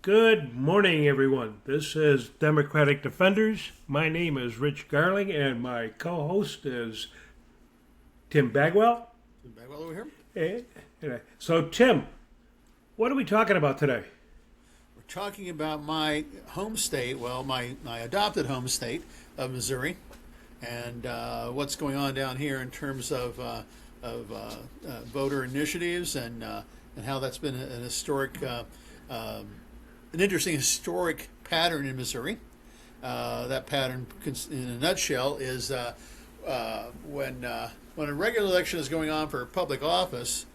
Good morning, everyone. This is Democratic Defenders. My name is Rich Garling, and my co-host is Tim Bagwell. Tim Bagwell over here. So, Tim, what are we talking about today? We're talking about my home state, well, my adopted home state of Missouri, and what's going on down here in terms of voter initiatives and how that's been an historic. An interesting historic pattern in Missouri. That pattern, in a nutshell, is when a regular election is going on for public office.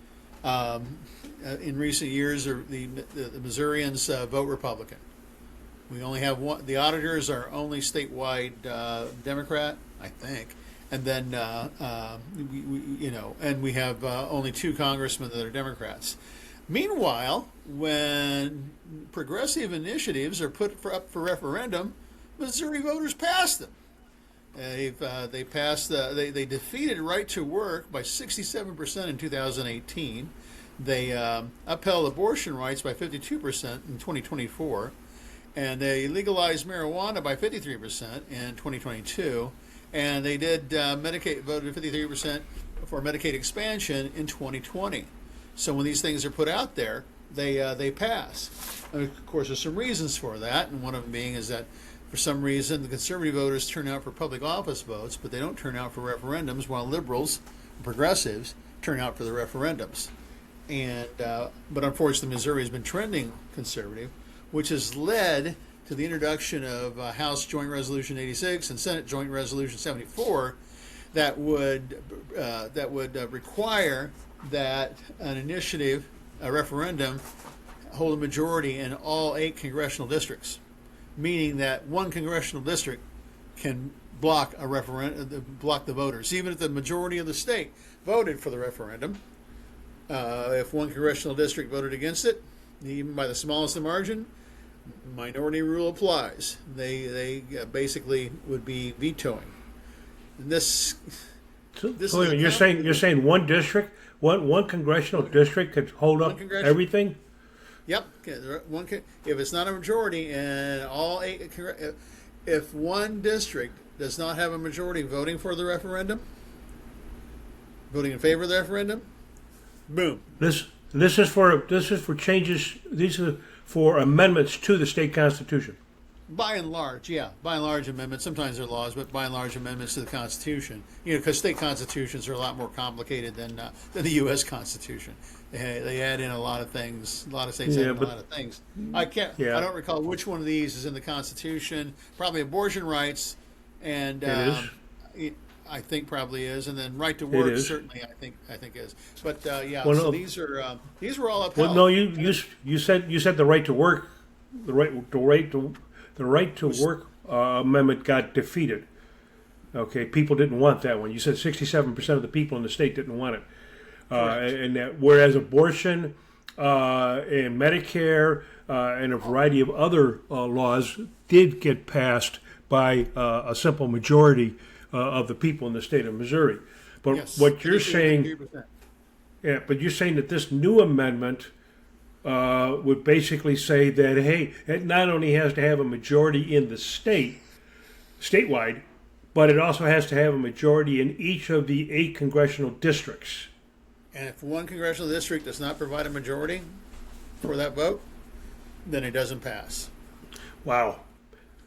In recent years, the Missourians vote Republican. We only have one. The auditors are only statewide Democrat, I think, and then and we have only two congressmen that are Democrats. Meanwhile, when progressive initiatives are put up for referendum, Missouri voters passed them. They defeated right to work by 67% in 2018. They upheld abortion rights by 52% in 2024, and they legalized marijuana by 53% in 2022. And they did Medicaid voted 53% for Medicaid expansion in 2020. So when these things are put out there, they pass. And of course, there's some reasons for that, and one of them being is that for some reason the conservative voters turn out for public office votes, but they don't turn out for referendums, while liberals, progressives, turn out for the referendums. And but unfortunately, Missouri has been trending conservative, which has led to the introduction of House Joint Resolution 86 and Senate Joint Resolution 74 that would require that an initiative, a referendum, hold a majority in all 8 congressional districts, meaning that one congressional district can block a block the voters, even if the majority of the state voted for the referendum. If one congressional district voted against it, even by the smallest margin, minority rule applies. They basically would be vetoing. And this So you're saying one district, one congressional district could hold up everything? Yep. If it's not a majority and all 8, if one district does not have a majority voting for the referendum, voting in favor of the referendum, boom. This is for changes. These are for amendments to the state constitution. By and large, yeah. By and large amendments. Sometimes they're laws, but by and large amendments to the Constitution. Because state constitutions are a lot more complicated than the U.S. Constitution. They add in a lot of things. A lot of states add in a lot of things. I don't recall which one of these is in the Constitution. Probably abortion rights, and I think probably is, and then right to work certainly I think is. But so these were all upheld. Well, no, you said the right to work, the right to work amendment got defeated. Okay, people didn't want that one. You said 67% of the people in the state didn't want it, and that, whereas abortion and Medicare and a variety of other laws did get passed by a simple majority of the people in the state of Missouri. But yes, what you're saying, but you're saying that this new amendment would basically say that, hey, it not only has to have a majority in the statewide, but it also has to have a majority in each of the 8 congressional districts. And if one congressional district does not provide a majority for that vote, then it doesn't pass. Wow.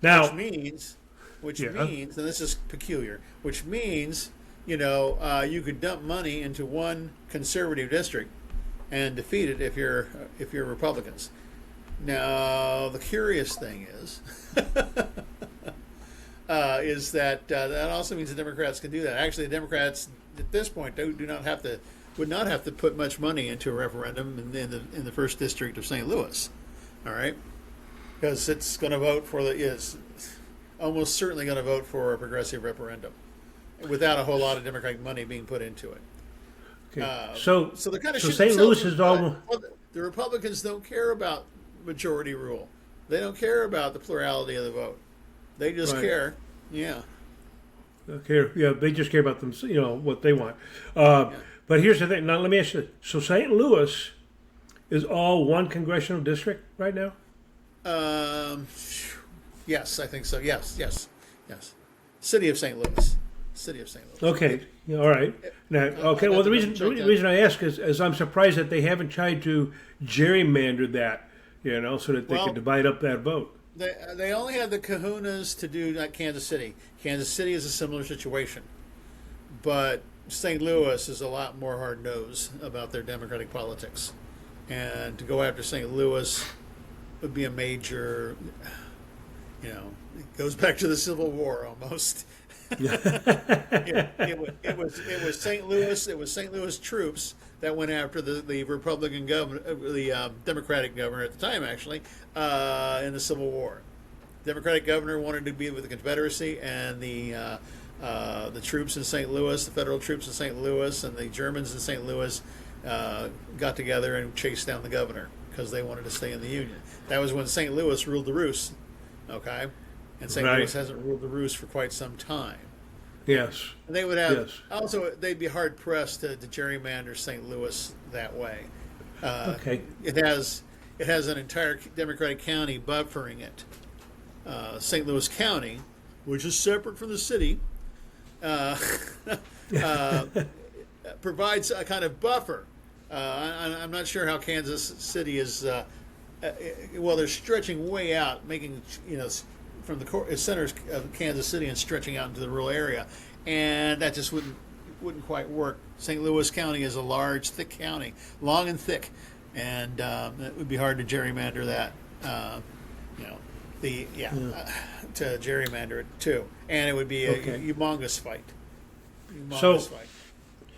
Now, which means, and this is peculiar, which means, you could dump money into one conservative district and defeat it if you're Republicans. Now, the curious thing is, is that that also means the Democrats can do that. Actually, the Democrats at this point would not have to put much money into a referendum in the first district of St. Louis. All right, because it's going to vote for is almost certainly going to vote for a progressive referendum without a whole lot of Democratic money being put into it. Okay. So the kind of St. Louis is all. The Republicans don't care about majority rule. They don't care about the plurality of the vote. They just care. Yeah. Okay. Yeah. They just care about them. What they want. But here's the thing. Now let me ask you. So St. Louis is all one congressional district right now? Um, yes, I think so. Yes, yes, yes. City of St. Louis. City of St. Louis. Okay, yeah, all right. Now, okay. I'd Well, have the to reason double check the that. reason I ask is I'm surprised that they haven't tried to gerrymander that, so that they Well, could divide up that vote. they only had the kahunas to do that Kansas City. Kansas City is a similar situation, but St. Louis is a lot more hard nosed about their democratic politics, and to go after St. Louis would be a major. It goes back to the Civil War almost. It was St. Louis. It was St. Louis troops that went after the Republican governor, the Democratic governor at the time, actually, in the Civil War. Democratic governor wanted to be with the Confederacy, and the troops in St. Louis, the federal troops in St. Louis, and the Germans in St. Louis got together and chased down the governor because they wanted to stay in the Union. That was when St. Louis ruled the roost. Okay. And St. Right. Louis hasn't ruled the roost for quite some time. Yes. And they would have Yes. also they'd be hard pressed to gerrymander St. Louis that way. Okay. It has an entire Democratic county buffering it. St. Louis County, which is separate from the city, provides a kind of buffer. I'm not sure how Kansas City is. Well, they're stretching way out, making from the centers of Kansas City and stretching out into the rural area, and that just wouldn't quite work. St. Louis County is a large, thick county, long and thick, and it would be hard to gerrymander that. To gerrymander it too, and it would be a Okay. humongous fight. So- Humongous fight.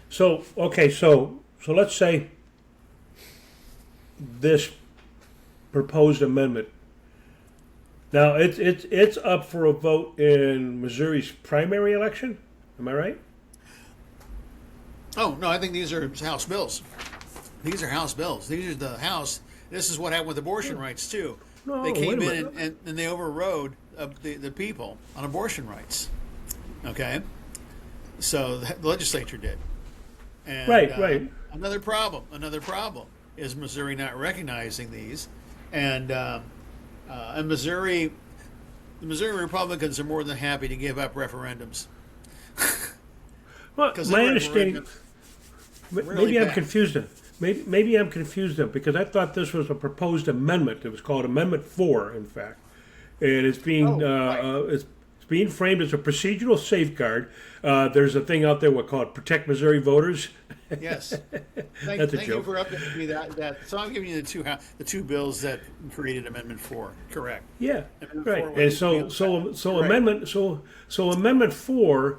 So okay, so let's say this proposed amendment. Now it's up for a vote in Missouri's primary election. Am I right? Oh no, I think these are House bills. These are House bills. These are the House. This is what happened with abortion rights too. No, They came wait a in minute. and they overrode the people on abortion rights. Okay, so the legislature did. And, Right. Another problem is Missouri not recognizing these, and Missouri, the Missouri Republicans are more than happy to give up referendums. Well, 'Cause my they were understanding. really Maybe I'm bad. confused. Then. Maybe I'm confused then because I thought this was a proposed amendment. It was called Amendment 4, in fact, and it's being right. it's being framed as a procedural safeguard. There's a thing out there we call it Protect Missouri Voters. Yes, That's a thank joke. you for updating me that. So I'm giving you the two bills that created Amendment 4. Correct. Yeah, Amendment right. 4 And was so right. Amendment 4.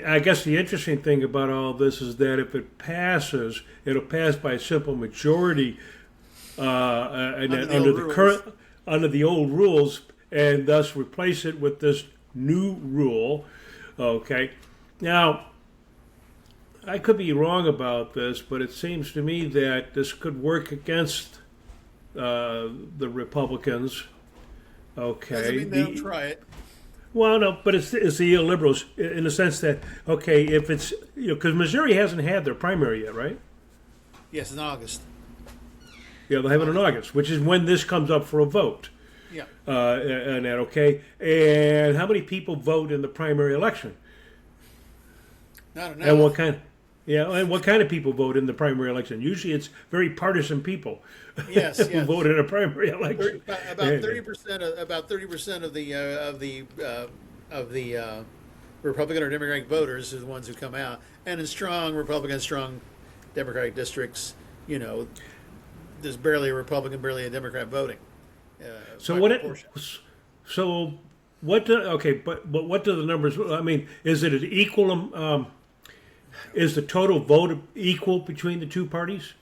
I guess the interesting thing about all this is that if it passes, it'll pass by a simple majority under the old rules, and thus replace it with this new rule. Okay, now I could be wrong about this, but it seems to me that this could work against the Republicans. Okay, Doesn't mean they'll try it. well, no, but it's the liberals in the sense that okay, if it's because Missouri hasn't had their primary yet, right? Yes, in August. Yeah, they'll have it in August, which is when this comes up for a vote. Yeah. And that okay, and how many people vote in the primary election? Not enough. And what kind? Yeah, and what kind of people vote in the primary election? Usually, it's very partisan people Yes, who yes. vote in a primary election. About 30% of the Republican or Democratic voters are the ones who come out, and in strong Republican, strong Democratic districts, there's barely a Republican, barely a Democrat voting. So by what? proportion. So what? But what do the numbers? I mean, is it an equal? Is the total vote equal between the two parties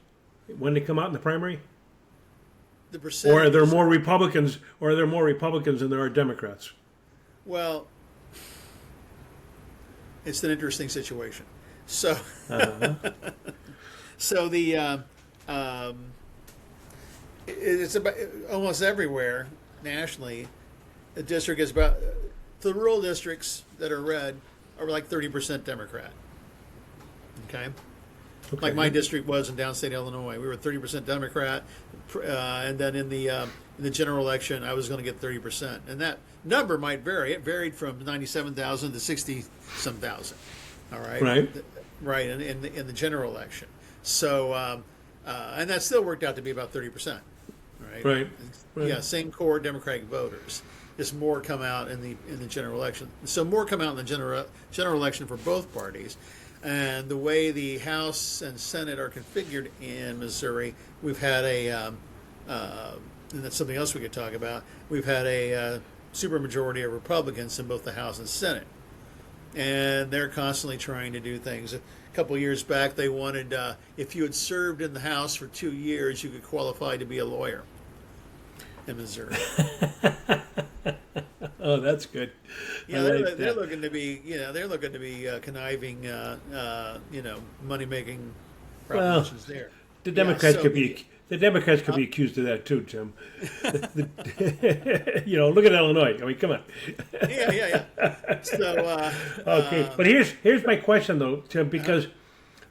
when they come out in the primary? The percentage, Or are there more Republicans? Or are there more Republicans than there are Democrats? Well, it's an interesting situation. So, so it's about almost everywhere nationally. The district is about the rural districts that are red are like 30% Democrat. Okay, Like my district was in downstate Illinois. We were 30% Democrat, and then in the general election, I was going to get 30%, and that number might vary. It varied from 97,000 to 60 some thousand. All right, right, in the general election. So, and that still worked out to be about 30%. Right. Yeah, same core Democratic voters. Just more come out in the general election. So more come out in the general election for both parties. And the way the House and Senate are configured in Missouri, we've had and that's something else we could talk about. We've had a supermajority of Republicans in both the House and Senate, and they're constantly trying to do things. A couple of years back, they wanted if you had served in the House for 2 years, you could qualify to be a lawyer in Missouri. Oh, that's good. Yeah, they're looking to be, conniving, money making propositions there. The Democrats the Democrats could be accused of that too, Tim. Look at Illinois. I mean, come on. Yeah. So okay, but here's my question though, Tim, because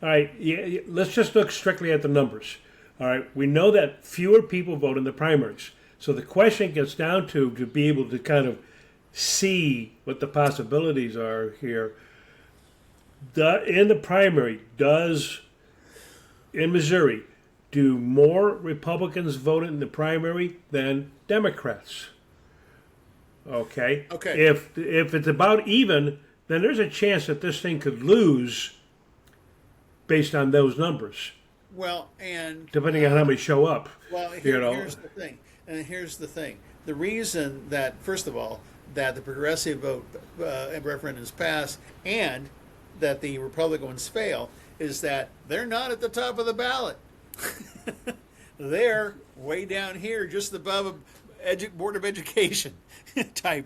all right, let's just look strictly at the numbers. All right, we know that fewer people vote in the primaries. So the question gets down to be able to kind of see what the possibilities are here. In the primary, in Missouri, do more Republicans vote in the primary than Democrats? Okay. If it's about even, then there's a chance that this thing could lose based on those numbers. Well, and depending on how many show up. Well, here's the thing. And here's the thing. The reason that, first of all, that the progressive vote referendums pass and that the Republican ones fail is that they're not at the top of the ballot. They're way down here, just above Board of Education type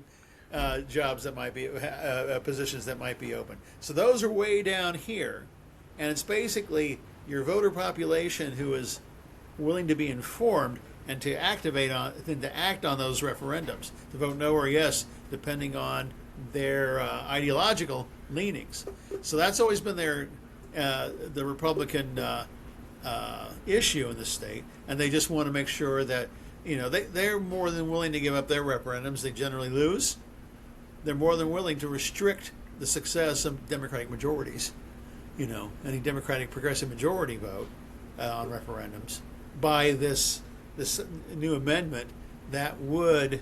jobs that might be, positions that might be open. So those are way down here. And it's basically your voter population who is willing to be informed and to act on those referendums, to vote no or yes, depending on their ideological leanings. So that's always been the Republican issue in the state, and they just want to make sure that they're more than willing to give up their referendums. They generally lose. They're more than willing to restrict the success of Democratic majorities, any Democratic progressive majority vote on referendums by this new amendment that would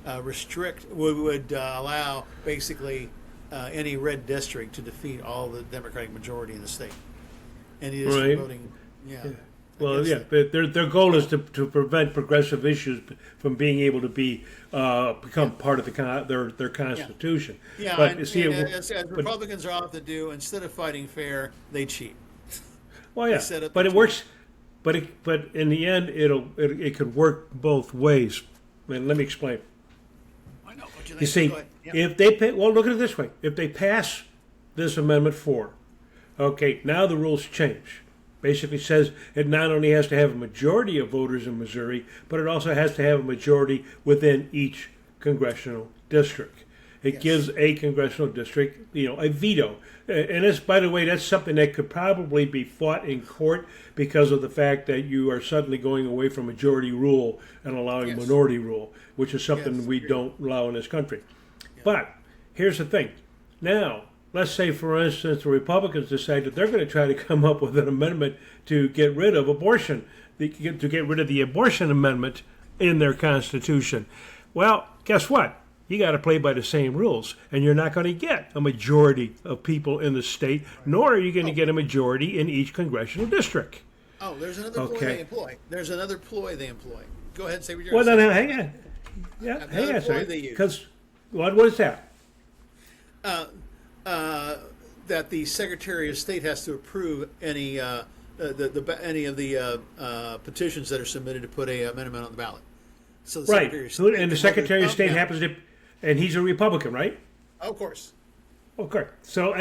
would allow basically any red district to defeat all the Democratic majority in the state. Any district voting, Well, yeah, their goal is to prevent progressive issues from being able to become part of their constitution. Yeah, but as Republicans are often do, instead of fighting fair, they cheat. Well, yeah, but it works. But in the end, it could work both ways. And let me explain. I know what you think. You see, if they look at it this way: if they pass this Amendment 4, okay, now the rules change. Basically says it not only has to have a majority of voters in Missouri, but it also has to have a majority within each congressional district. It gives a congressional district, a veto. And this, by the way, that's something that could probably be fought in court because of the fact that you are suddenly going away from majority rule and allowing minority rule, which is something we don't allow in this country. Yeah. But here's the thing. Now, let's say, for instance, the Republicans decide that they're going to try to come up with an amendment to get rid of abortion, to get rid of the abortion amendment in their Constitution. Well, guess what? You got to play by the same rules, and you're not going to get a majority of people in the state, nor are you going to get a majority in each congressional district. Oh, there's another ploy they employ. There's another ploy they employ. Go ahead and say what you're going to say. Well, no, hang on. Yeah, hang on a second. Because what is that? That the Secretary of State has to approve any of the petitions that are submitted to put an amendment on the ballot. So the Secretary of State, and the Secretary of State happens to, and he's a Republican, right? Of course. Okay. So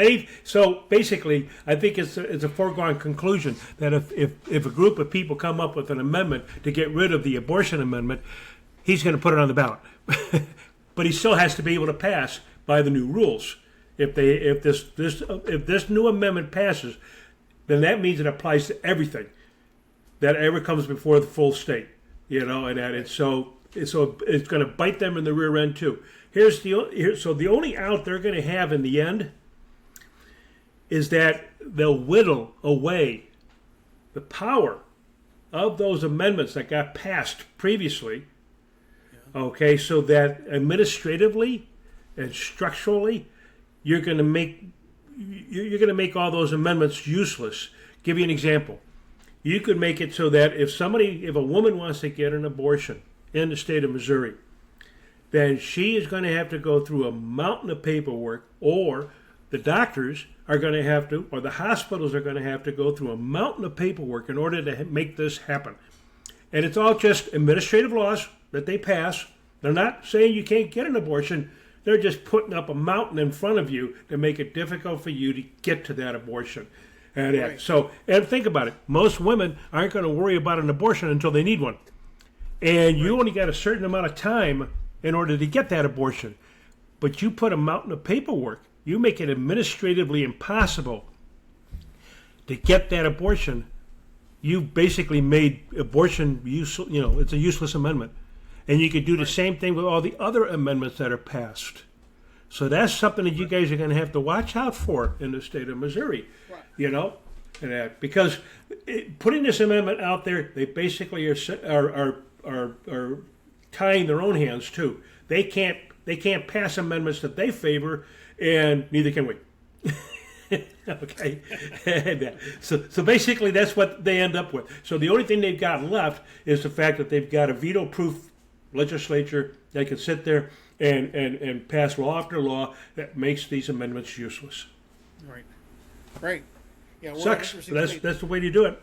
basically, I think it's a foregone conclusion that if a group of people come up with an amendment to get rid of the abortion amendment, he's going to put it on the ballot. But he still has to be able to pass by the new rules. If this new amendment passes, then that means it applies to everything that ever comes before the full state. And that it's it's going to bite them in the rear end too. So the only out they're going to have in the end is that they'll whittle away the power of those amendments that got passed previously. Okay, so that administratively and structurally, you're going to make all those amendments useless. Give you an example. You could make it so that if a woman wants to get an abortion in the state of Missouri, then she is going to have to go through a mountain of paperwork, or the doctors are going to have to, or the hospitals are going to have to go through a mountain of paperwork in order to make this happen. And it's all just administrative laws that they pass. They're not saying you can't get an abortion. They're just putting up a mountain in front of you to make it difficult for you to get to that abortion. And and think about it. Most women aren't going to worry about an abortion until they need one. And you only got a certain amount of time in order to get that abortion. But you put a mountain of paperwork. You make it administratively impossible to get that abortion. You've basically made abortion useless. It's a useless amendment. And you could do the same thing with all the other amendments that are passed. So that's something that you guys are going to have to watch out for in the state of Missouri. Right. Because putting this amendment out there, they basically are tying their own hands too. They can't pass amendments that they favor, and neither can we. Okay. So basically that's what they end up with. So the only thing they've got left is the fact that they've got a veto-proof legislature that can sit there and pass law after law that makes these amendments useless. Right. Yeah. Sucks. That's the way to do it.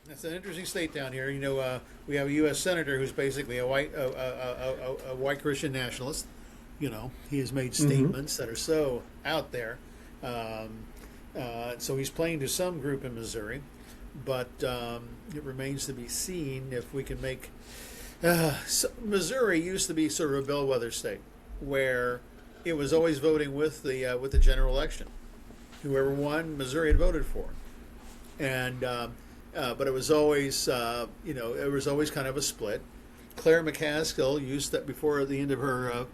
That's an interesting state down here. We have a U.S. senator who's basically a white Christian nationalist. He has made statements that are so out there. So he's playing to some group in Missouri, but it remains to be seen if we can make. Missouri used to be sort of a bellwether state where it was always voting with the general election. Whoever won, Missouri had voted for, and but it was always it was always kind of a split. Claire McCaskill used that before the end of her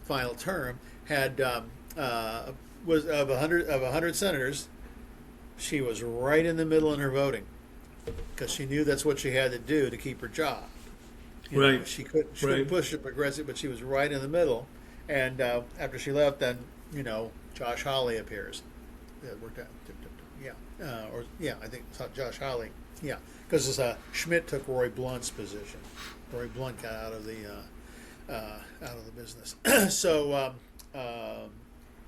final term had was of 100 senators, she was right in the middle in her voting because she knew that's what she had to do to keep her job. She couldn't push the progressive, but she was right in the middle. And after she left, then Josh Hawley appears. It worked out. I think it's Josh Hawley. Yeah, because Schmidt took Roy Blunt's position. Roy Blunt got out of the business. So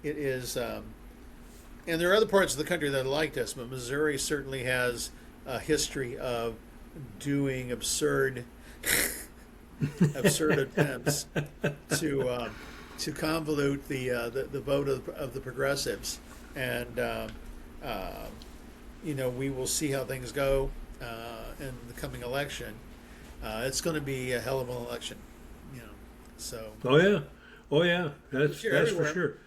it is, and there are other parts of the country that are like this, but Missouri certainly has a history of doing absurd attempts to convolute the vote of the progressives, and we will see how things go in the coming election. It's going to be a hell of an election, So. Oh yeah, that's for sure.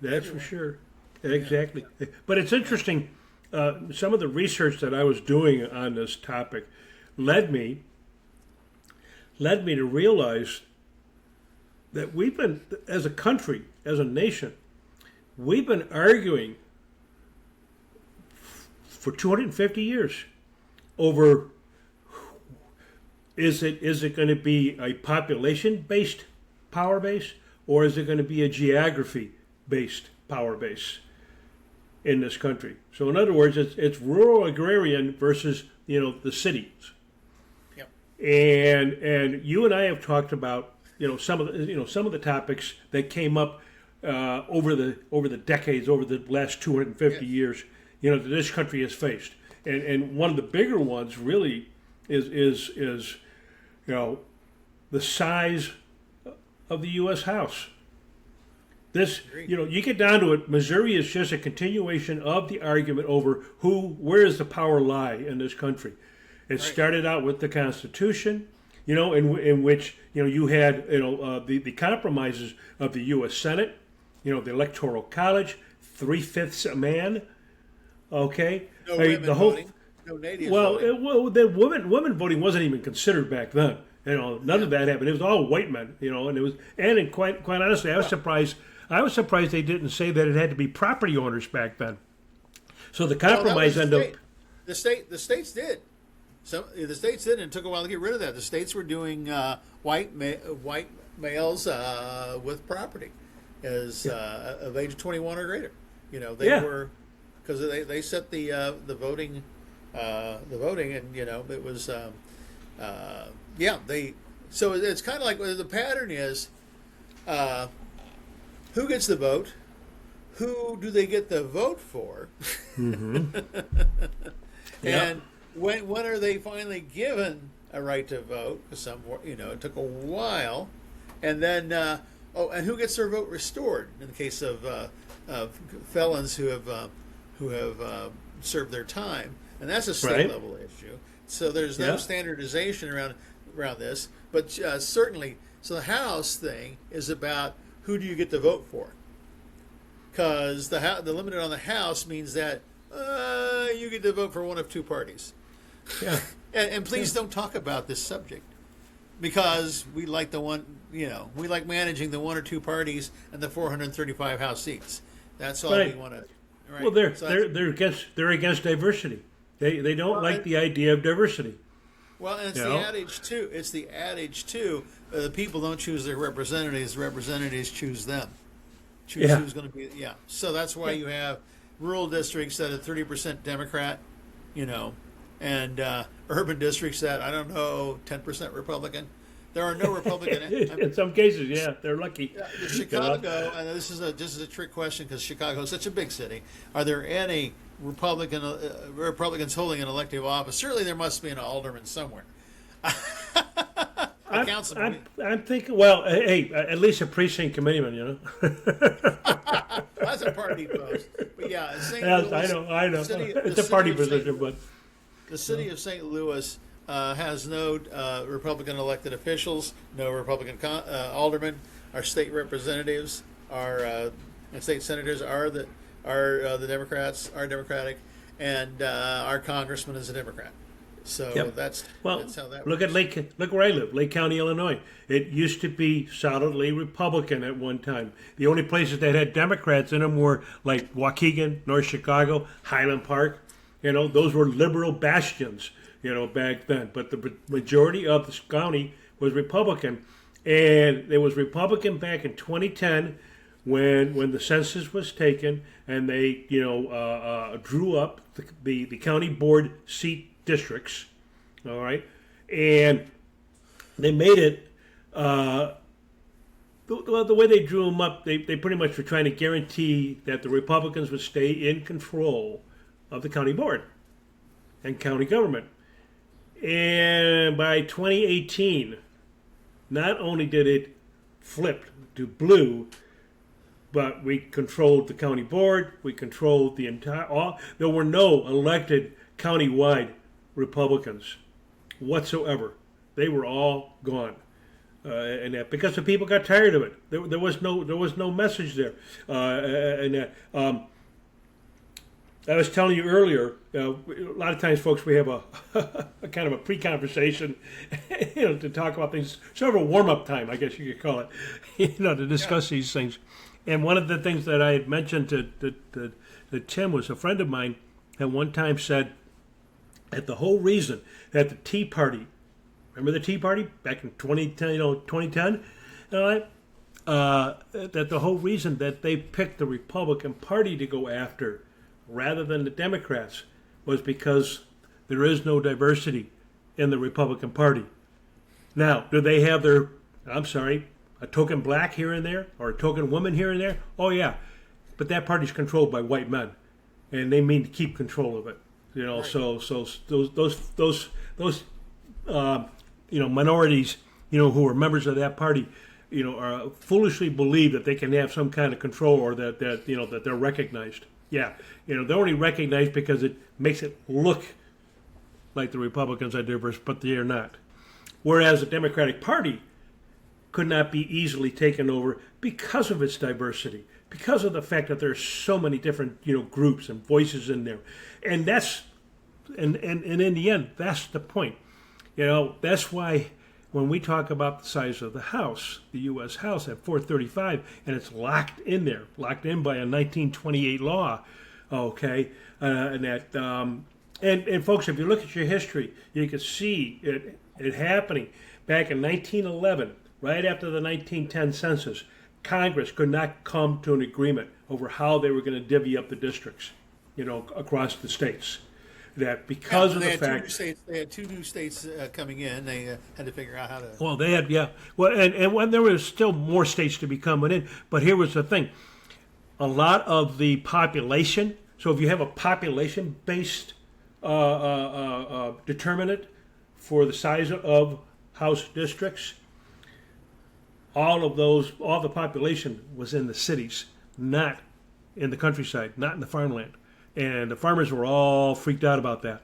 That's for sure. Exactly. Yeah. But it's interesting. Some of the research that I was doing on this topic led me to realize that we've been, as a country, as a nation, we've been arguing for 250 years over is it going to be a population-based power base, or is it going to be a geography-based power base in this country? So in other words, it's rural agrarian versus the cities. And you and I have talked about some of the topics that came up over the decades, over the last 250 years, that this country has faced. And one of the bigger ones really is the size of the U.S. House. This, you get down to it, Missouri is just a continuation of the argument over where does the power lie in this country. It started out with the Constitution, in which, you had, the compromises of the U.S. Senate, the Electoral College, 3/5 a man, Okay, No I mean, women the whole voting. No natives well, voting. the women voting wasn't even considered back then. None of that happened. It was all white men. And it was and quite honestly, I was surprised. I was surprised they didn't say that it had to be property owners back then. So the Well, that was compromise the ended up. state. The states did. The states did, and it took a while to get rid of that. The states were doing white males with property as of age of 21 or greater. They Yeah. were because they set the voting and it was they so it's kind of like the pattern is who gets the vote, who do they get the vote for, Yeah. and when are they finally given a right to vote? Because it took a while, and then and who gets their vote restored in the case of felons who have served their time, and that's a state Right. level issue. So there's no Yeah. standardization around this, but certainly, so the House thing is about who do you get to vote for? Because the limit on the House means that you get to vote for one of two parties. Yeah. And please don't talk about this subject because we like we like managing the one or two parties and the 435 House seats. That's all Right. we want to. Right? Well, So that's- they're against diversity. They don't Well, like the idea of diversity. Well, and it's You the know? adage too. It's the adage too. The people don't choose their representatives. The representatives choose them. Choose Yeah. who's going to be. Yeah. So that's why you have rural districts that are 30% Democrat, and urban districts that 10% Republican. There are no Republican. In some cases, yeah, they're lucky. Chicago, and this is a trick question because Chicago is such a big city. Are there any Republicans holding an elective office? Certainly, there must be an alderman somewhere. A councilman. I'm thinking. Well, hey, at least a precinct committeeman. That's a party post. But yeah, in St. Yes, Louis, I know. It's a party position, but the city of St. Louis has no Republican elected officials, no Republican aldermen. Our state representatives, and state senators are the Democrats, are Democratic, and our congressman is a Democrat. So Yep. that's well, how that look works. look where I live, Lake County, Illinois. It used to be solidly Republican at one time. The only places that had Democrats in them were like Waukegan, North Chicago, Highland Park. Those were liberal bastions. Back then. But the majority of the county was Republican, and it was Republican back in 2010 when the census was taken and they drew up the county board seat districts. All right, and they made it. The way they drew them up, they pretty much were trying to guarantee that the Republicans would stay in control of the county board and county government. And by 2018, not only did it flip to blue, but we controlled the county board. We controlled the entire. There were no elected county-wide Republicans whatsoever. They were all gone, and that because the people got tired of it. There was no message there, I was telling you earlier, a lot of times, folks, we have a kind of a pre-conversation, to talk about things, sort of a warm-up time, I guess you could call it, to discuss these things. And one of the things that I had mentioned to Tim was a friend of mine at one time said that the whole reason that the Tea Party, remember the Tea Party back in 2010, that the whole reason that they picked the Republican Party to go after rather than the Democrats was because there is no diversity in the Republican Party. Now, do they have a token black here and there or a token woman here and there? Oh yeah, but that party's controlled by white men, and they mean to keep control of it. Right. So those minorities, who are members of that party, are foolishly believe that they can have some kind of control or that they're recognized. Yeah, they're only recognized because it makes it look like the Republicans are diverse, but they are not. Whereas the Democratic Party could not be easily taken over because of its diversity, because of the fact that there's so many different groups and voices in there, and that's and in the end, that's the point. That's why when we talk about the size of the House, the U.S. House at 435, and it's locked in there, locked in by a 1928 law, okay, and that and folks, if you look at your history, you can see it happening back in 1911, right after the 1910 census. Congress could not come to an agreement over how they were going to divvy up the districts, across the states. That because of the fact they had two new states coming in, they had to figure out how to. Well, they had, yeah. Well, and when there was still more states to be coming in, but here was the thing: a lot of the population. So if you have a population-based determinant for the size of House districts, all the population was in the cities, not in the countryside, not in the farmland. And the farmers were all freaked out about that.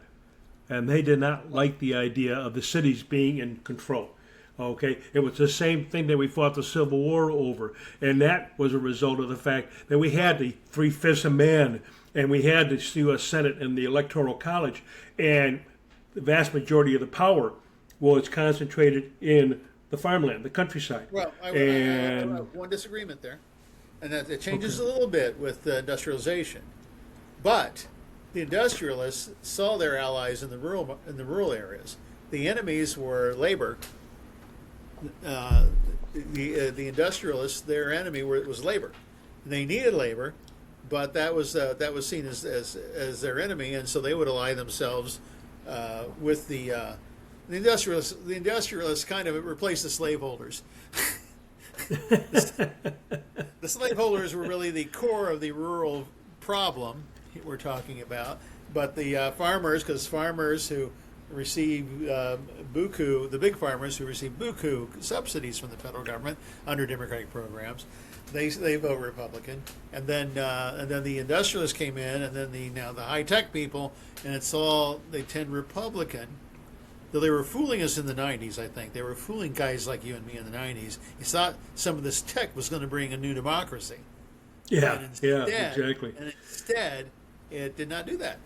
And they did not like the idea of the cities being in control. Okay? It was the same thing that we fought the Civil War over. And that was a result of the fact that we had the 3/5 of man, and we had the U.S. Senate and the Electoral College. And the vast majority of the power was concentrated in the farmland, the countryside. Well, I one disagreement there. And that it changes a little bit with industrialization. But the industrialists saw their allies in the rural areas. The enemies were labor. The industrialists, their enemy was labor. They needed labor, but that was seen as their enemy, and so they would ally themselves with the industrialists. The industrialists kind of replaced the slaveholders. The slaveholders were really the core of the rural problem we're talking about, but the farmers, because farmers who receive buku, the big farmers who receive buku subsidies from the federal government under Democratic programs, they vote Republican, and then the industrialists came in, and then the high tech people, and they tend Republican. Though they were fooling us in the 90s, I think they were fooling guys like you and me in the 90s. You thought some of this tech was going to bring a new democracy. Yeah, exactly. And instead, it did not do that.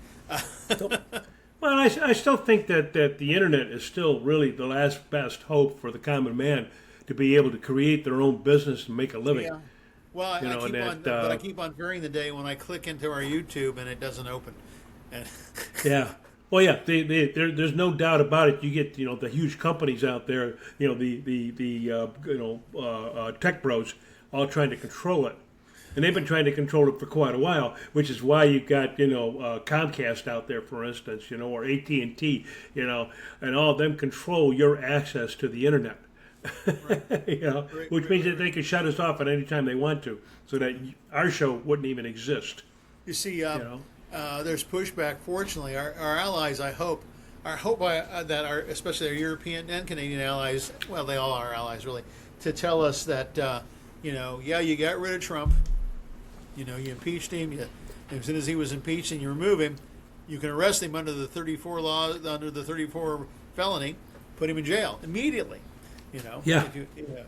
Well, I still think that the internet is still really the last best hope for the common man to be able to create their own business and make a living. Yeah. Well, I keep on fearing the day when I click into our YouTube and it doesn't open. Yeah. Well, yeah. There's no doubt about it. You get the huge companies out there. The tech bros all trying to control it. And they've been trying to control it for quite a while, which is why you've got Comcast out there, for instance, or AT&T, and all of them control your access to the internet. Right. Which means that they can shut us off at any time they want to, so that our show wouldn't even exist. You see, there's pushback. Fortunately, our allies, I hope that especially our European and Canadian allies, well, they all are allies really, to tell us that you got rid of Trump. You impeached him. As soon as he was impeached and you remove him, you can arrest him under the 34 law, under the 34 felony, put him in jail immediately. Yeah.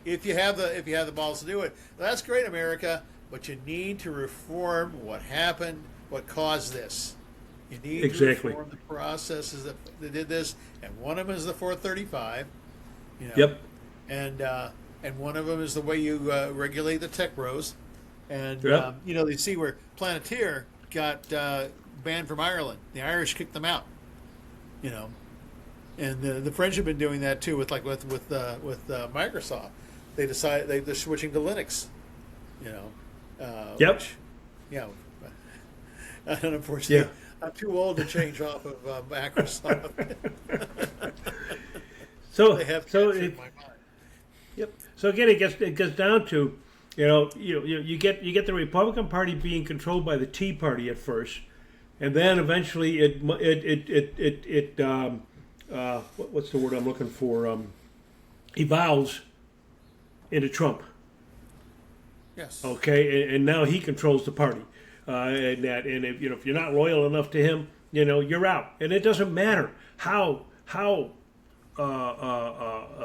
If you have the balls to do it, that's great, America. But you need to reform what happened, what caused this. You need to reform the processes that did this, and one of them is the 435. Yep. And one of them is the way you regulate the tech bros. And, you see where Planeteer got banned from Ireland. The Irish kicked them out, And the French have been doing that, too, with Microsoft. They decided they're switching to Linux, Yep. And unfortunately, I'm too old to change off of Microsoft. They have captured my mind. Yep. So again, it gets down to, you get the Republican Party being controlled by the Tea Party at first, and then eventually what's the word I'm looking for? Evolves into Trump. Yes. Okay, and now he controls the party, and if you're not loyal enough to him, you're out, and it doesn't matter how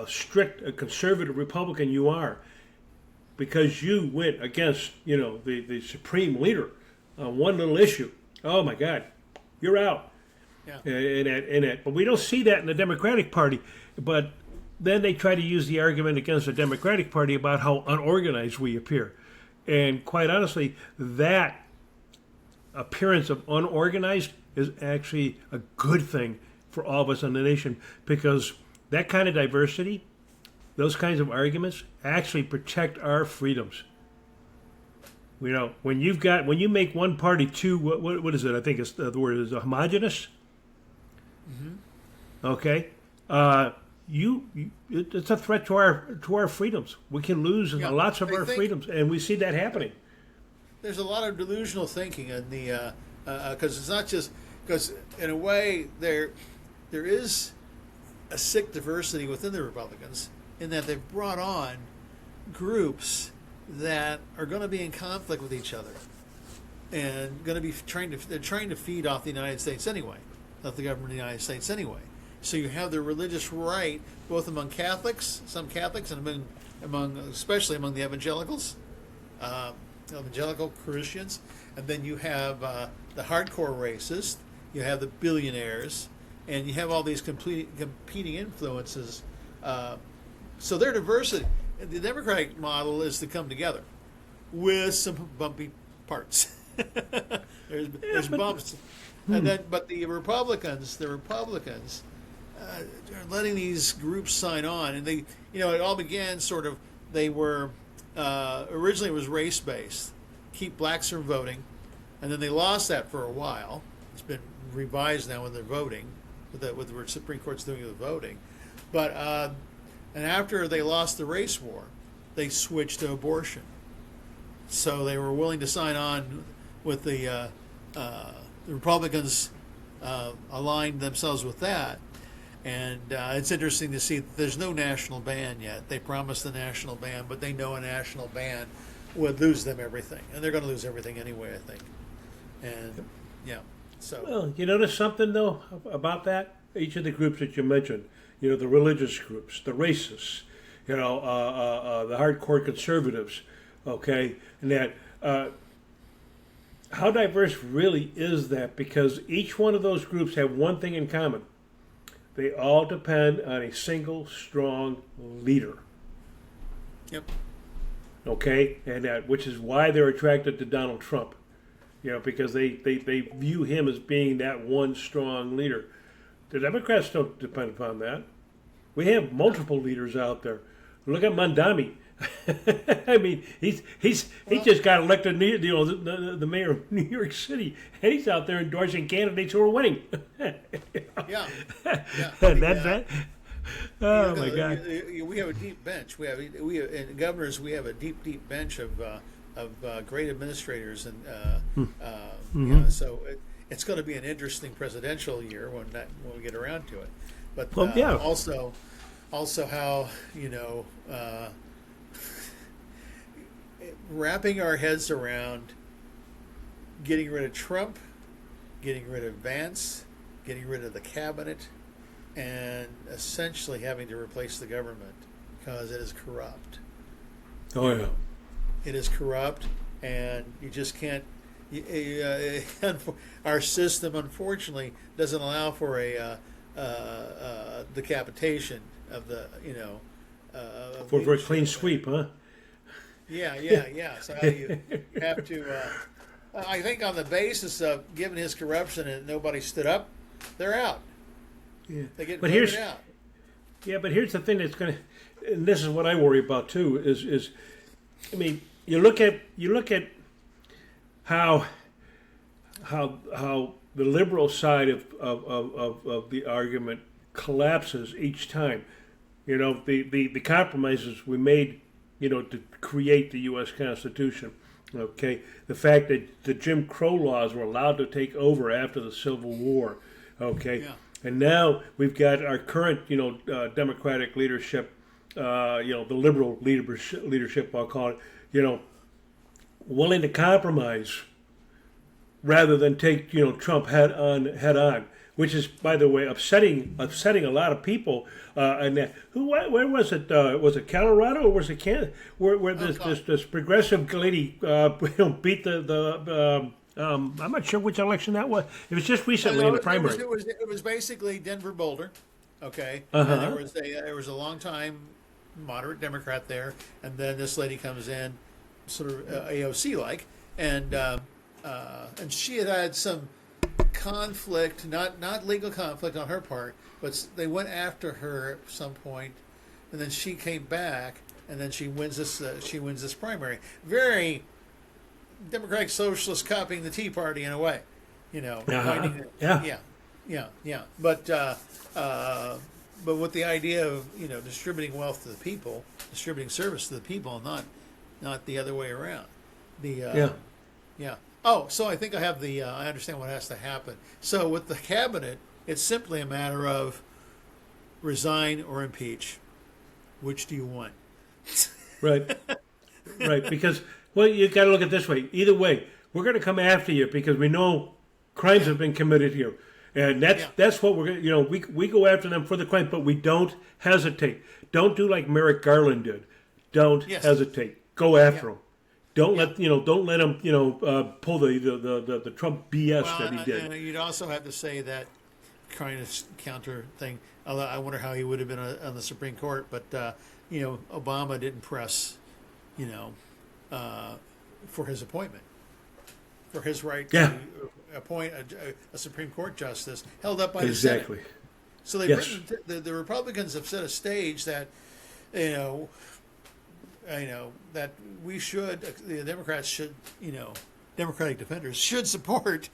strict a conservative Republican you are. because you went against, the supreme leader on one little issue. Oh my God, you're out. Yeah. But we don't see that in the Democratic Party. But then they try to use the argument against the Democratic Party about how unorganized we appear. And quite honestly, that appearance of unorganized is actually a good thing for all of us in the nation, because that kind of diversity, those kinds of arguments actually protect our freedoms. When you make one party too, what is it? I think it's the word is homogenous. Mm-hmm. Okay, it's a threat to our freedoms. We can lose lots of our freedoms, and we see that happening. There's a lot of delusional thinking in the because it's not just because in a way there is a sick diversity within the Republicans in that they've brought on groups that are going to be in conflict with each other and going to be trying to feed off the United States anyway, off the government of the United States anyway. So you have the religious right both among Catholics, some Catholics, and especially among the evangelicals, evangelical Christians, and then you have the hardcore racists, you have the billionaires, and you have all these competing influences. So their diversity. The Democratic model is to come together with some bumpy parts. there's bumps, but the Republicans are letting these groups sign on, and they, it all began sort of. They were originally it was race based, keep blacks from voting, and then they lost that for a while. It's been revised now when they're voting, with the Supreme Court's doing the voting, but. And after they lost the race war, they switched to abortion. So they were willing to sign on with the Republicans, aligned themselves with that. And it's interesting to see that there's no national ban yet. They promised a national ban, but they know a national ban would lose them everything. And they're going to lose everything anyway, I think. And, yeah. So. Well, you notice something, though, about that? Each of the groups that you mentioned, the religious groups, the racists, the hardcore conservatives, okay, and that how diverse really is that? Because each one of those groups have one thing in common: they all depend on a single strong leader. Yep. Okay, and which is why they're attracted to Donald Trump, because they view him as being that one strong leader. The Democrats don't depend upon that. We have multiple leaders out there. Look at Mondami. I mean, he just got elected, the mayor of New York City, and he's out there endorsing candidates who are winning. Yeah. Oh my God. We have a deep bench. We have and governors. We have a deep bench of great administrators, and so. It's going to be an interesting presidential year when we get around to it, but also how wrapping our heads around getting rid of Trump, getting rid of Vance, getting rid of the cabinet, and essentially having to replace the government because it is corrupt. Oh yeah, it is corrupt, and you just can't. Our system, unfortunately, doesn't allow for a decapitation of the, for a clean sweep, huh? Yeah. So you have to. I think on the basis of given his corruption and nobody stood up, they're out. Yeah, they get voted out. Yeah, but here's the thing that's going to, and this is what I worry about too. Is I mean, you look at how the liberal side of the argument collapses each time. The compromises we made, to create the U.S. Constitution. Okay, the fact that the Jim Crow laws were allowed to take over after the Civil War. Okay, yeah. And now we've got our current, Democratic leadership, the liberal leadership, I'll call it, willing to compromise rather than take Trump head on. which is, by the way, upsetting a lot of people. And where was it? Was it Colorado or was it Canada? Where this progressive lady beat the I'm not sure which election that was. It was just recently in the primary. It was basically Denver Boulder. Okay, Uh-huh. and there was a long time moderate Democrat there, and then this lady comes in, sort of AOC like, and she had some conflict, not legal conflict on her part, but they went after her at some point, and then she came back, and then she wins this primary. Very Democratic Socialist copying the Tea Party in a way, finding yeah. But with the idea of distributing wealth to the people, distributing service to the people, not the other way around. Yeah. Oh, so I think I have I understand what has to happen. So with the cabinet, it's simply a matter of resign or impeach. Which do you want? Right. Right. Because, well, you got to look at it this way. Either way, we're going to come after you because we know crimes have been committed here. And that's what we're going to, we go after them for the crime, but we don't hesitate. Don't do like Merrick Garland did. Don't hesitate. Go after them. Don't let him pull the Trump BS that he did. You'd also have to say that kind of counter thing. I wonder how he would have been on the Supreme Court, but Obama didn't press, for his appointment, for his right to appoint a Supreme Court justice held up by the Senate. So the Republicans have set a stage that that we should, the Democrats should, Democratic defenders should support,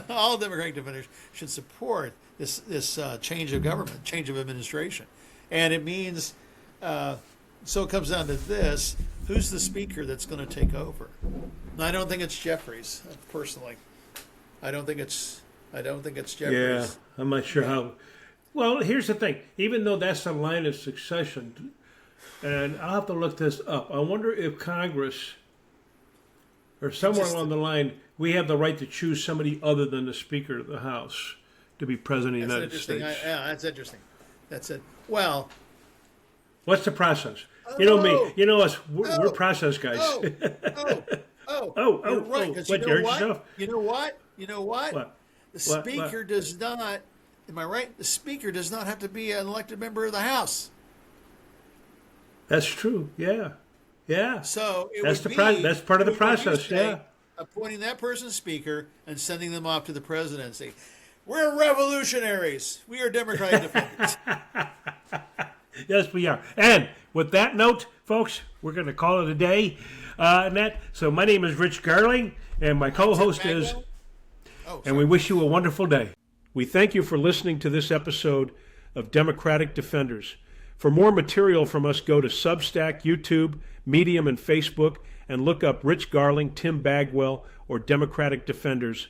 all Democratic defenders should support this change of government, change of administration. And it means, so it comes down to this, who's the speaker that's going to take over? And I don't think it's Jeffries, personally. I don't think it's Jeffries. Yeah, I'm not sure how. Well, here's the thing. Even though that's the line of succession, and I'll have to look this up. I wonder if Congress or somewhere along the line, we have the right to choose somebody other than the Speaker of the House to be President of the United States. That's interesting. That's it. Well, what's the process? You know me. You know us. We're process guys. You're right. What, you hurt yourself? You know what? What? The Speaker does not. Am I right? The Speaker does not have to be an elected member of the House. That's true. Yeah. So that's part of the process. Yeah. Appointing that person Speaker and sending them off to the presidency. We're revolutionaries. We are Democratic defenders. Yes, we are. And with that note, folks, we're going to call it a day. So my name is Rich Garling, and my co-host is. And we wish you a wonderful day. We thank you for listening to this episode of Democratic Defenders. For more material from us, go to Substack, YouTube, Medium, and Facebook, and look up Rich Garling, Tim Bagwell, or Democratic Defenders